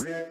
Hello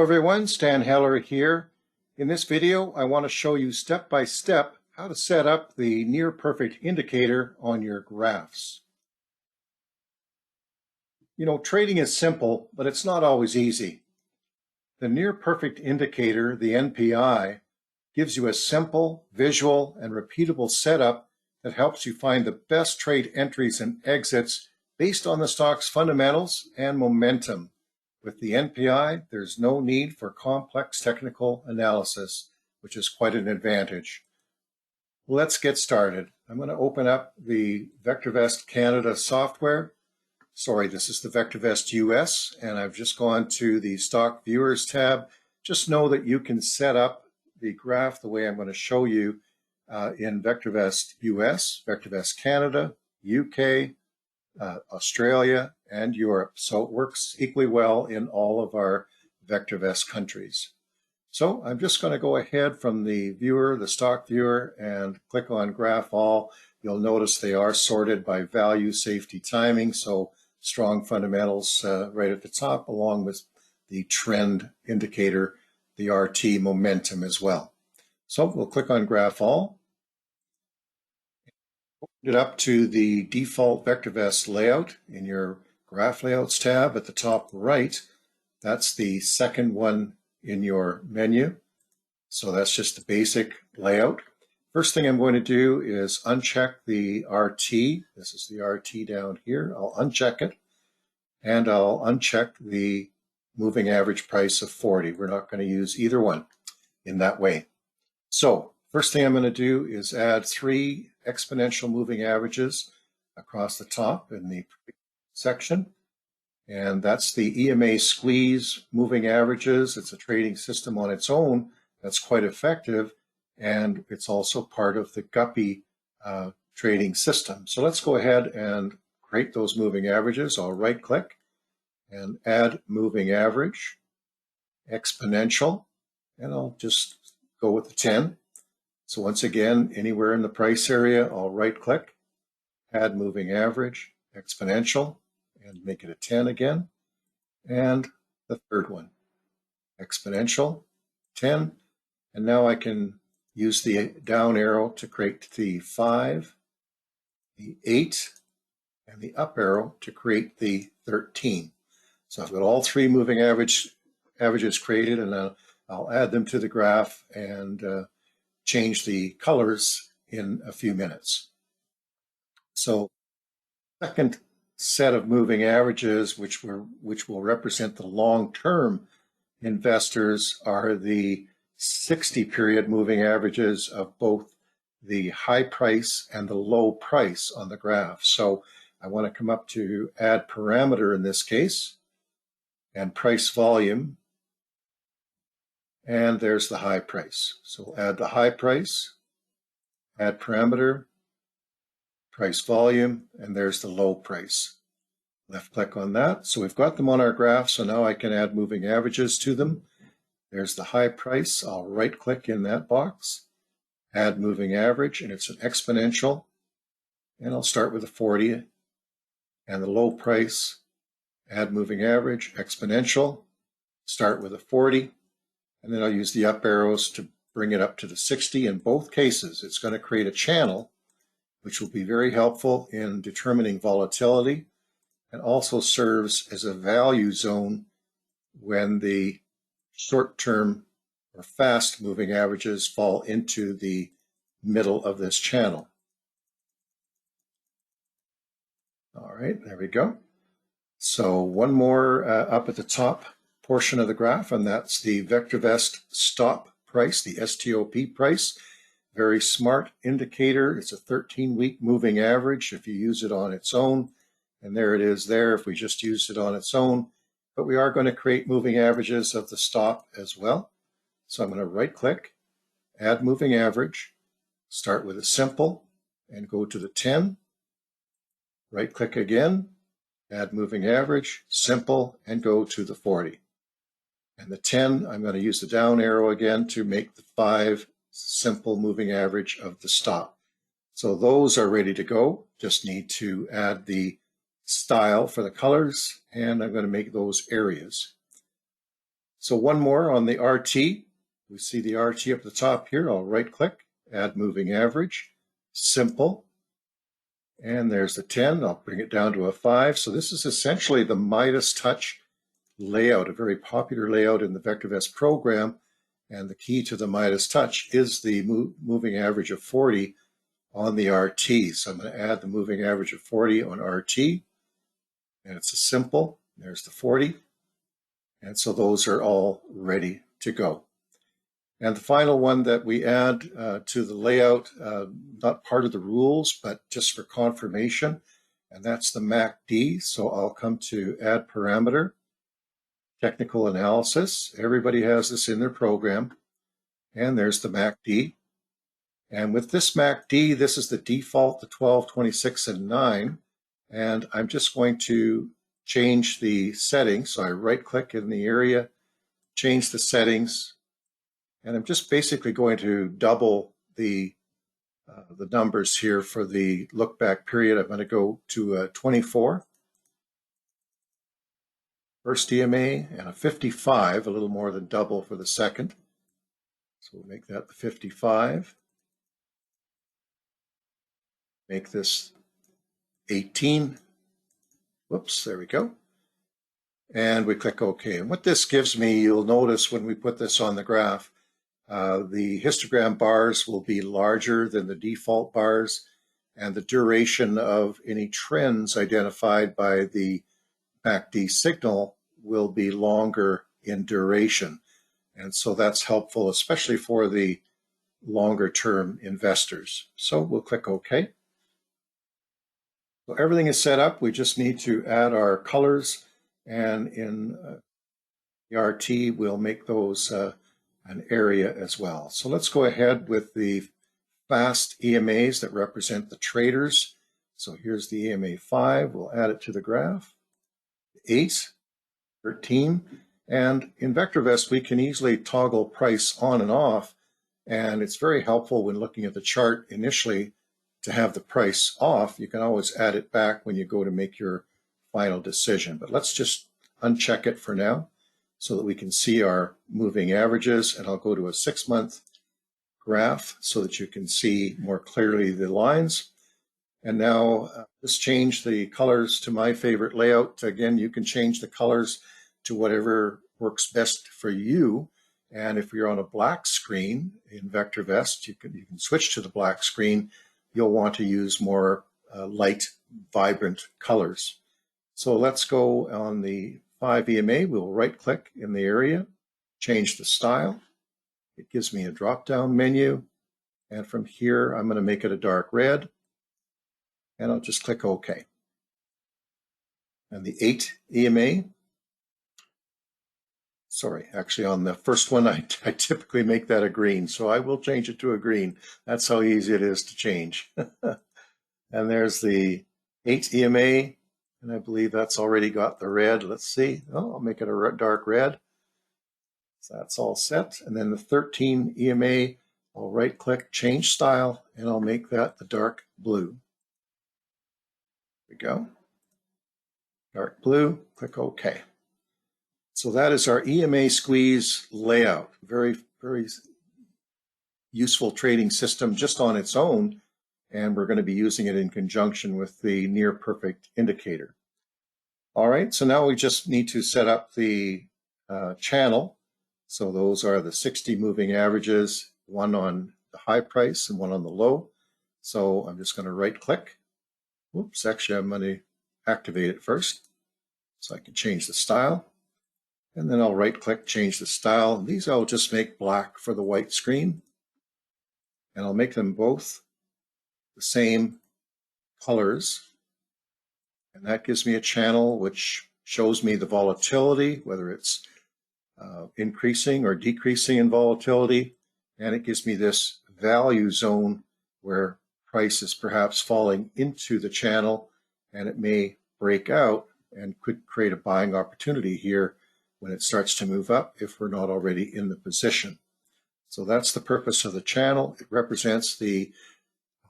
everyone, Stan Heller here. In this video, I want to show you step by step how to set up the near perfect indicator on your graphs. You know, trading is simple, but it's not always easy. The near perfect indicator, the NPI, gives you a simple, visual, and repeatable setup that helps you find the best trade entries and exits based on the stock's fundamentals and momentum. With the NPI, there's no need for complex technical analysis, which is quite an advantage. Let's get started. I'm going to open up the VectorVest Canada software. Sorry, this is the VectorVest US, and I've just gone to the Stock Viewers tab. Just know that you can set up the graph the way I'm going to show you in VectorVest US, VectorVest Canada, UK, Australia, and Europe. So it works equally well in all of our VectorVest countries. So I'm just going to go ahead from the viewer, the stock viewer, and click on Graph All. You'll notice they are sorted by value, safety, timing. So strong fundamentals right at the top, along with the trend indicator, the RT momentum as well. So we'll click on Graph All. It up to the default VectorVest layout in your Graph Layouts tab at the top right. That's the second one in your menu. So that's just the basic layout. First thing I'm going to do is uncheck the RT. This is the RT down here. I'll uncheck it, and I'll uncheck the moving average price of 40. We're not going to use either one in that way. So first thing I'm going to do is add 3 exponential moving averages across the top in the section. And that's the EMA squeeze moving averages. It's a trading system on its own that's quite effective. And it's also part of the Guppy trading system. So let's go ahead and create those moving averages. I'll right click and add moving average, exponential, and I'll just go with the 10. So once again, anywhere in the price area, I'll right click, add moving average, exponential, and make it a 10 again. And the third one, exponential, 10. And now I can use the down arrow to create the 5, the 8, and the up arrow to create the 13. So I've got all 3 moving averages created, and I'll add them to the graph and change the colors in a few minutes. So second set of moving averages, which will represent the long-term investors, are the 60-period moving averages of both the high price and the low price on the graph. So I want to come up to add parameter in this case, and price volume. And there's the high price. So we'll add the high price, add parameter, price volume, and there's the low price. Left click on that. So we've got them on our graph. So now I can add moving averages to them. There's the high price. I'll right click in that box, add moving average, and it's an exponential. And I'll start with a 40. And the low price, add moving average, exponential, start with a 40. And then I'll use the up arrows to bring it up to the 60. In both cases, it's going to create a channel, which will be very helpful in determining volatility, and also serves as a value zone when the short-term or fast moving averages fall into the middle of this channel. All right, there we go. So one more up at the top portion of the graph, and that's the VectorVest stop price, the STOP price. Very smart indicator. It's a 13-week moving average if you use it on its own, and there it is there if we just used it on its own. But we are going to create moving averages of the stop as well. So I'm going to right click, add moving average, start with a simple, and go to the 10. Right click again, add moving average, simple, and go to the 40. And the 10, I'm going to use the down arrow again to make the 5 simple moving average of the stop. So those are ready to go. Just need to add the style for the colors, and I'm going to make those areas. So one more on the RT. We see the RT up the top here. I'll right click, add moving average, simple. And there's the 10. I'll bring it down to a 5. So this is essentially the Midas touch layout, a very popular layout in the VectorVest program. And the key to the Midas touch is the moving average of 40 on the RT. So I'm going to add the moving average of 40 on RT. And it's a simple. There's the 40. And so those are all ready to go. And the final one that we add to the layout, not part of the rules, but just for confirmation, and that's the MACD. So I'll come to Add Parameter, Technical Analysis. Everybody has this in their program. And there's the MACD. And with this MACD, this is the default, the 12, 26, and 9. And I'm just going to change the settings. So I right-click in the area, change the settings, and I'm just basically going to double the numbers here for the look back period. I'm going to go to 24, first EMA, and a 55, a little more than double for the second. So we'll make that the 55. Make this 18. Whoops, there we go. And we click OK. And what this gives me, you'll notice when we put this on the graph, the histogram bars will be larger than the default bars, and the duration of any trends identified by the MACD signal will be longer in duration. And so that's helpful, especially for the longer term investors. So we'll click OK. So everything is set up. We just need to add our colors, and in the RT, we'll make those an area as well. So let's go ahead with the fast EMAs that represent the traders. So here's the EMA 5. We'll add it to the graph. 8, 13. And in VectorVest, we can easily toggle price on and off. And it's very helpful when looking at the chart initially to have the price off. You can always add it back when you go to make your final decision. But let's just uncheck it for now, so that we can see our moving averages. And I'll go to a 6-month graph so that you can see more clearly the lines. And now just change the colors to my favorite layout. Again, you can change the colors to whatever works best for you. And if you're on a black screen in VectorVest, you can switch to the black screen. You'll want to use more light, vibrant colors. So let's go on the 5 EMA. We'll right-click in the area, change the style. It gives me a drop-down menu. And from here, I'm going to make it a dark red. And I'll just click OK. And the 8 EMA, sorry, actually on the first one, I typically make that a green. So I will change it to a green. That's how easy it is to change. And there's the 8 EMA. And I believe that's already got the red. Let's see. Oh, I'll make it a dark red. So that's all set. And then the 13 EMA, I'll right-click, change style, and I'll make that the dark blue. There we go. Dark blue, click OK. So that is our EMA squeeze layout. Very, very useful trading system just on its own. And we're going to be using it in conjunction with the near perfect indicator. All right, so now we just need to set up the channel. So those are the 60 moving averages, one on the high price and one on the low. So I'm just going to right click. Whoops, actually I'm going to activate it first so I can change the style. And then I'll right click, change the style. These I'll just make black for the white screen. And I'll make them both the same colors. And that gives me a channel which shows me the volatility, whether it's increasing or decreasing in volatility. And it gives me this value zone where price is perhaps falling into the channel, and it may break out and could create a buying opportunity here when it starts to move up if we're not already in the position. So that's the purpose of the channel. It represents the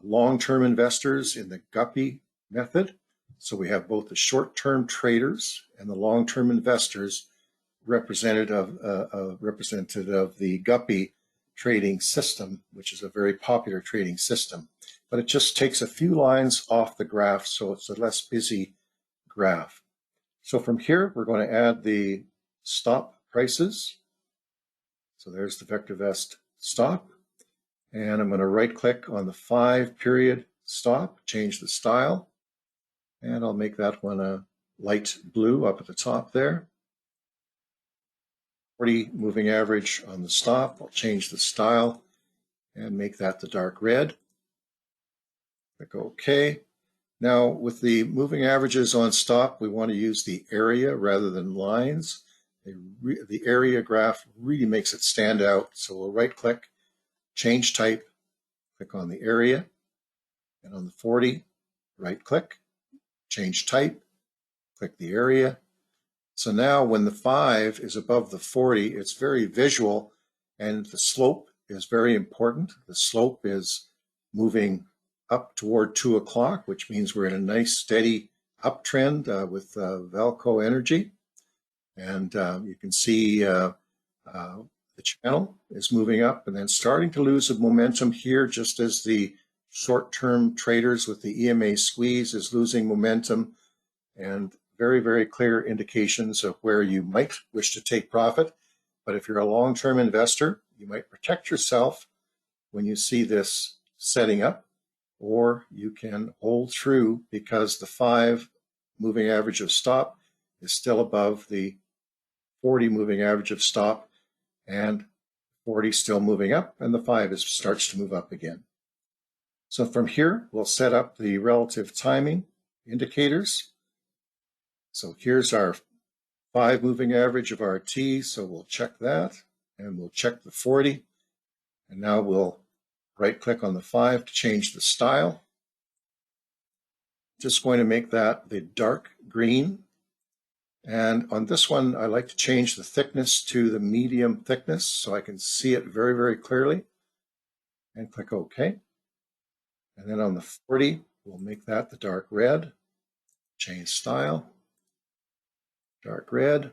long-term investors in the guppy method. So we have both the short-term traders and the long-term investors represented of the guppy trading system, which is a very popular trading system. But it just takes a few lines off the graph, so it's a less busy graph. So from here, we're going to add the stop prices. So there's the VectorVest stop. And I'm going to right-click on the 5-period stop, change the style. And I'll make that one a light blue up at the top there. 40 moving average on the stop. I'll change the style and make that the dark red. Click OK. Now with the moving averages on stop, we want to use the area rather than lines. The area graph really makes it stand out. So we'll right click, change type, click on the area, and on the 40, right click, change type, click the area. So now when the 5 is above the 40, it's very visual, and the slope is very important. The slope is moving up toward 2 o'clock, which means we're in a nice steady uptrend with Valco energy. And you can see the channel is moving up and then starting to lose a momentum here, just as the short-term traders with the EMA squeeze is losing momentum, and very, very clear indications of where you might wish to take profit. But if you're a long-term investor, you might protect yourself when you see this setting up, or you can hold through because the 5 moving average of stop is still above the 40 moving average of stop, and 40 still moving up, and the 5 starts to move up again. So from here, we'll set up the relative timing indicators. So here's our 5 moving average of RT, so we'll check that, and we'll check the 40. And now we'll right-click on the 5 to change the style. Just going to make that the dark green. And on this one, I like to change the thickness to the medium thickness so I can see it very, very clearly. And click OK. And then on the 40, we'll make that the dark red. Change style. Dark red.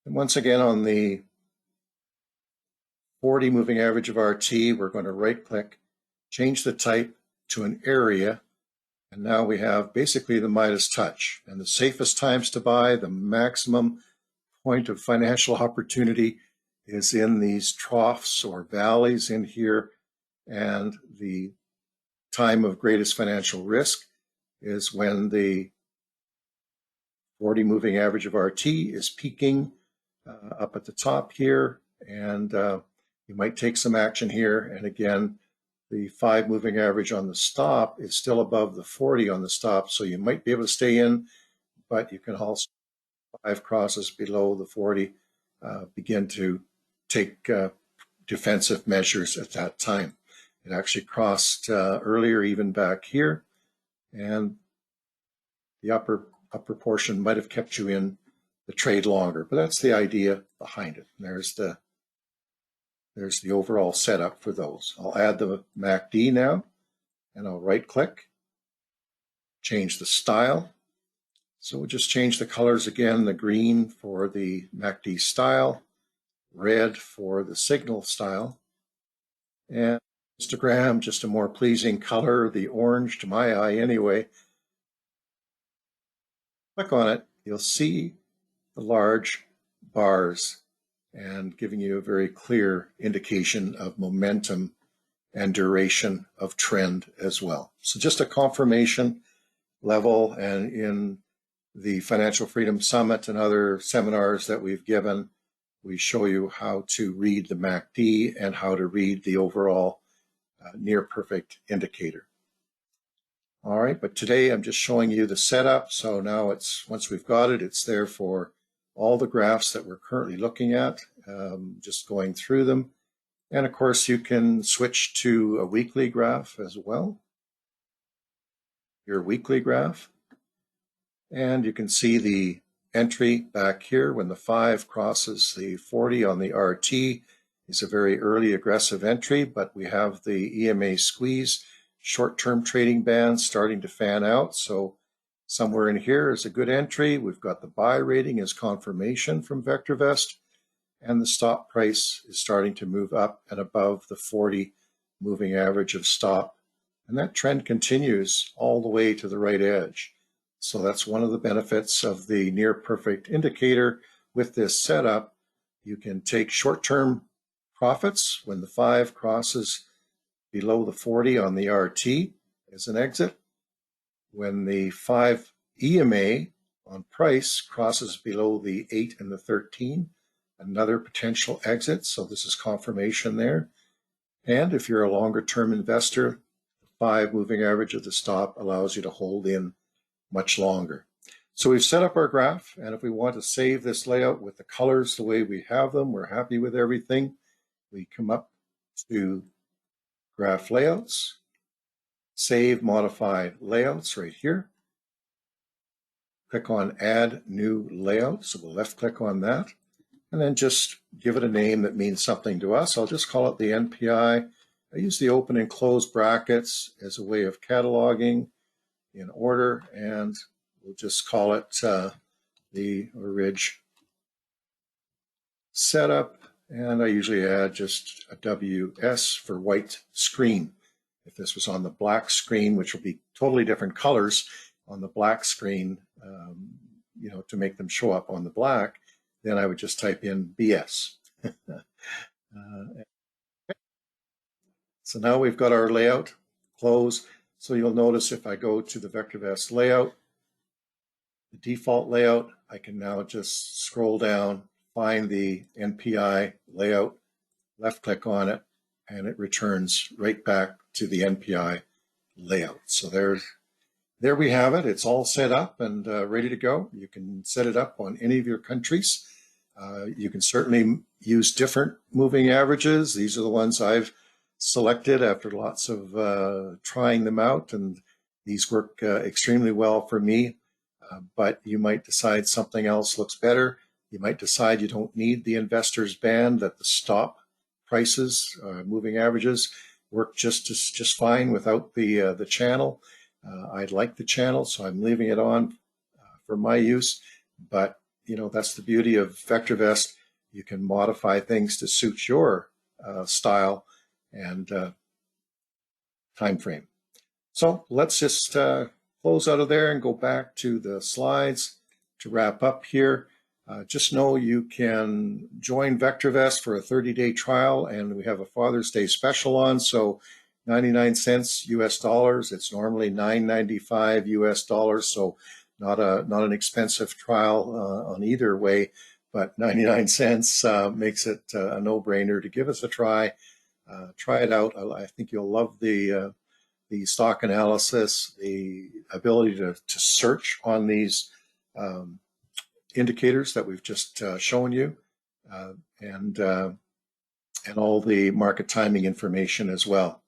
And once again on the 40 moving average of RT, we're going to right-click, change the type to an area, and now we have basically the Midas touch. And the safest times to buy, the maximum point of financial opportunity is in these troughs or valleys in here, and the time of greatest financial risk is when the 40 moving average of RT is peaking up at the top here, and you might take some action here. And again, the 5 moving average on the stop is still above the 40 on the stop, so you might be able to stay in, but you can also, 5 crosses below the 40, begin to take defensive measures at that time. It actually crossed earlier, even back here, and the upper portion might have kept you in the trade longer, but that's the idea behind it. And there's the overall setup for those. I'll add the MACD now, and I'll right-click, change the style. So we'll just change the colors again, the green for the MACD style, red for the signal style, and histogram, just a more pleasing color, the orange to my eye anyway. Click on it, you'll see the large bars and giving you a very clear indication of momentum and duration of trend as well. So just a confirmation level, and in the Financial Freedom Summit and other seminars that we've given, we show you how to read the MACD and how to read the overall near perfect indicator. All right, but today I'm just showing you the setup. So now once we've got it, it's there for all the graphs that we're currently looking at, just going through them. And of course, you can switch to a weekly graph as well, your weekly graph. And you can see the entry back here when the 5 crosses the 40 on the RT is a very early aggressive entry, but we have the EMA squeeze, short-term trading bands starting to fan out. So somewhere in here is a good entry. We've got the buy rating as confirmation from VectorVest, and the stop price is starting to move up and above the 40 moving average of stop. And that trend continues all the way to the right edge. So that's one of the benefits of the near perfect indicator with this setup. You can take short-term profits when the 5 crosses below the 40 on the RT as an exit. When the 5 EMA on price crosses below the 8 and the 13, another potential exit. So this is confirmation there. And if you're a longer term investor, the 5 moving average of the stop allows you to hold in much longer. So we've set up our graph, and if we want to save this layout with the colors the way we have them, we're happy with everything. We come up to graph layouts, save modified layouts right here. Click on add new layout. So we'll left click on that and then just give it a name that means something to us. I'll just call it the NPI. I use the open and close brackets as a way of cataloging in order, and we'll just call it the Orig setup. And I usually add just a WS for white screen. If this was on the black screen, which will be totally different colors on the black screen, to make them show up on the black, then I would just type in BS. So now we've got our layout, close. So you'll notice if I go to the VectorVest layout, the default layout, I can now just scroll down, find the NPI layout, left click on it, and it returns right back to the NPI layout. So there we have it. It's all set up and ready to go. You can set it up on any of your countries. You can certainly use different moving averages. These are the ones I've selected after lots of trying them out, and these work extremely well for me. But you might decide something else looks better. You might decide you don't need the investor's band, that the stop prices, moving averages, work just fine without the channel. I like the channel, so I'm leaving it on for my use. But that's the beauty of VectorVest. You can modify things to suit your style and time frame. So let's just close out of there and go back to the slides to wrap up here. Just know you can join VectorVest for a 30-day trial, and we have a Father's Day special on. So 99 cents US dollars. It's normally $9.95 US dollars. So not an expensive trial on either way, but 99 cents makes it a no-brainer to give us a try. Try it out. I think you'll love the stock analysis, the ability to search on these indicators that we've just shown you, and all the market timing information as well.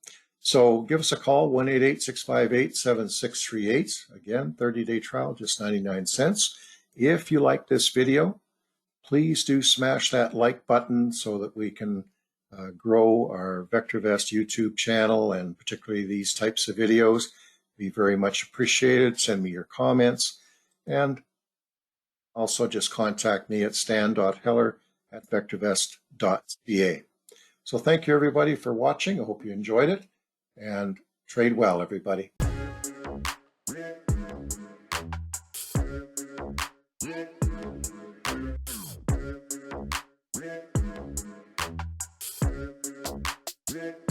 So give us a call, 1-888-658-7638. Again, 30-day trial, just 99 cents. If you like this video, please do smash that like button so that we can grow our VectorVest YouTube channel, and particularly these types of videos. Be very much appreciated. Send me your comments, and also just contact me at stan.heller@vectorvest.ca. So thank you everybody for watching. I hope you enjoyed it, and trade well, everybody. Yeah.